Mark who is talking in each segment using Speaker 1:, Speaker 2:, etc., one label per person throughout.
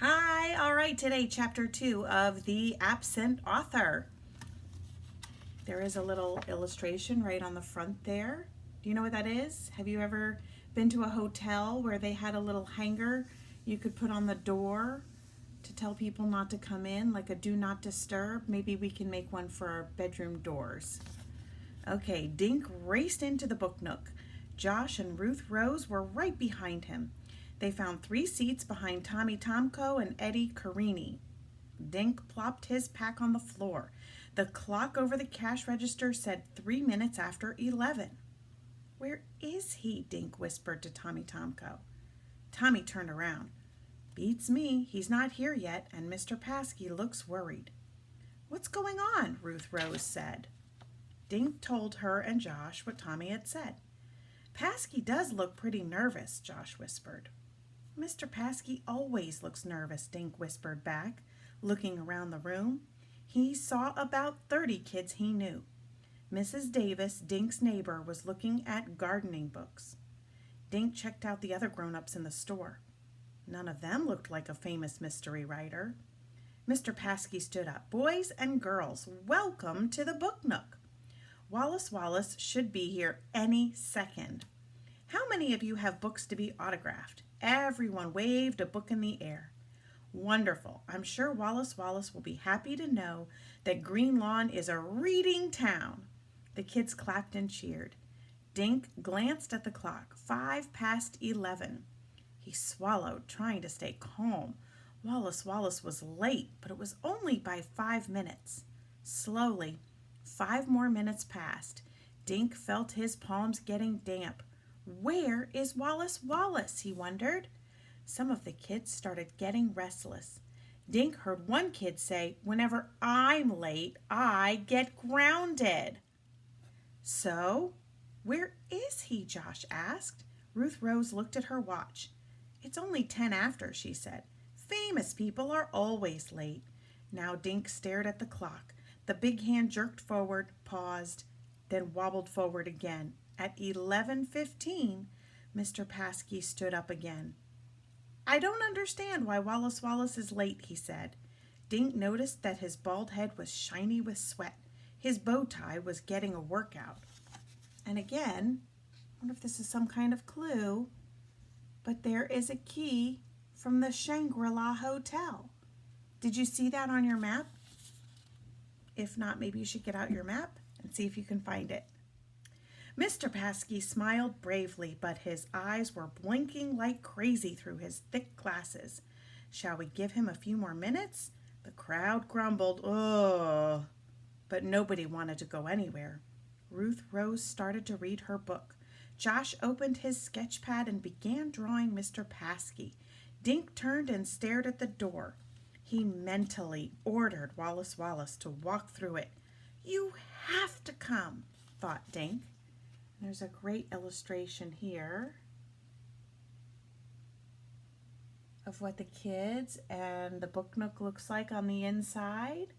Speaker 1: Hi, all right, today, chapter 2 of The Absent Author. There is a little illustration right on the front there. Do you know what that is? Have you ever been to a hotel where they had a little hanger you could put on the door to tell people not to come in, like a do not disturb? Maybe we can make one for our bedroom doors. Okay, Dink raced into the book nook. Josh and Ruth Rose were right behind him. They found 3 seats behind Tommy Tomko and Eddie Carini. Dink plopped his pack on the floor. The clock over the cash register said 3 minutes after 11. "Where is he?" Dink whispered to Tommy Tomko. Tommy turned around. "Beats me, he's not here yet, and Mr. Paskey looks worried." "What's going on?" Ruth Rose said. Dink told her and Josh what Tommy had said. "Paskey does look pretty nervous," Josh whispered. "Mr. Paskey always looks nervous," Dink whispered back, looking around the room. He saw about 30 kids he knew. Mrs. Davis, Dink's neighbor, was looking at gardening books. Dink checked out the other grown-ups in the store. None of them looked like a famous mystery writer. Mr. Paskey stood up. "Boys and girls, welcome to the Book Nook. Wallace Wallace should be here any second. How many of you have books to be autographed?" Everyone waved a book in the air. "Wonderful. I'm sure Wallace Wallace will be happy to know that Green Lawn is a reading town." The kids clapped and cheered. Dink glanced at the clock. 5 past 11. He swallowed, trying to stay calm. Wallace Wallace was late, but it was only by 5 minutes. Slowly, 5 more minutes passed. Dink felt his palms getting damp. "Where is Wallace Wallace?" he wondered. Some of the kids started getting restless. Dink heard one kid say, "Whenever I'm late, I get grounded." "So, where is he?" Josh asked. Ruth Rose looked at her watch. "It's only 10 after," she said. "Famous people are always late." Now Dink stared at the clock. The big hand jerked forward, paused, then wobbled forward again. At 11:15, Mr. Paskey stood up again. "I don't understand why Wallace Wallace is late," he said. Dink noticed that his bald head was shiny with sweat. His bow tie was getting a workout. And again, I wonder if this is some kind of clue, but there is a key from the Shangri-La Hotel. Did you see that on your map? If not, maybe you should get out your map and see if you can find it. Mr. Paskey smiled bravely, but his eyes were blinking like crazy through his thick glasses. "Shall we give him a few more minutes?" The crowd grumbled, "Ugh," but nobody wanted to go anywhere. Ruth Rose started to read her book. Josh opened his sketch pad and began drawing Mr. Paskey. Dink turned and stared at the door. He mentally ordered Wallace Wallace to walk through it. "You have to come," thought Dink. There's a great illustration here of what the kids and the book nook looks like on the inside.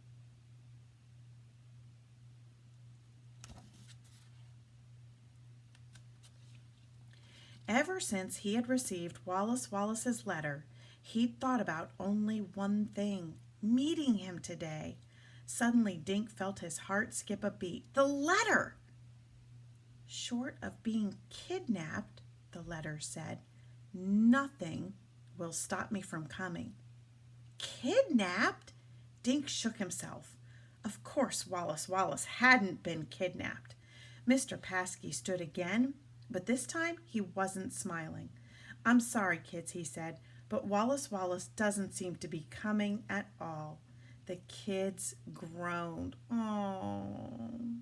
Speaker 1: Ever since he had received Wallace Wallace's letter, he'd thought about only one thing: meeting him today. Suddenly Dink felt his heart skip a beat. The letter! "Short of being kidnapped," the letter said, "nothing will stop me from coming." Kidnapped? Dink shook himself. Of course Wallace Wallace hadn't been kidnapped. Mr. Paskey stood again, but this time he wasn't smiling. "I'm sorry, kids," he said, "but Wallace Wallace doesn't seem to be coming at all." The kids groaned. "Oh."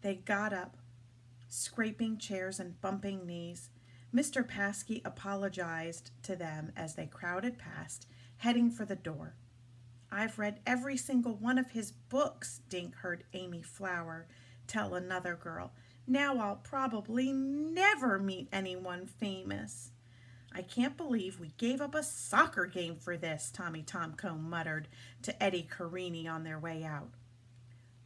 Speaker 1: They got up, scraping chairs and bumping knees. Mr. Paskey apologized to them as they crowded past, heading for the door. "I've read every single one of his books," Dink heard Amy Flower tell another girl. "Now I'll probably never meet anyone famous." "I can't believe we gave up a soccer game for this," Tommy Tomko muttered to Eddie Carini on their way out.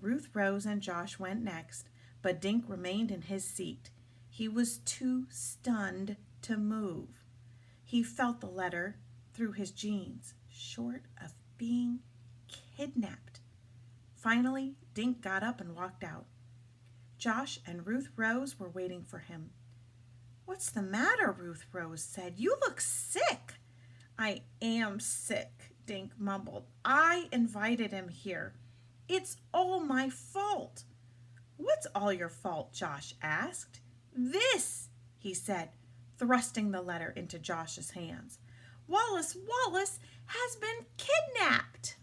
Speaker 1: Ruth Rose and Josh went next, but Dink remained in his seat. He was too stunned to move. He felt the letter through his jeans, short of being kidnapped. Finally, Dink got up and walked out. Josh and Ruth Rose were waiting for him. "What's the matter?" Ruth Rose said. "You look sick." "I am sick," Dink mumbled. "I invited him here. It's all my fault." "What's all your fault?" Josh asked. "This," he said, thrusting the letter into Josh's hands. "Wallace Wallace has been kidnapped."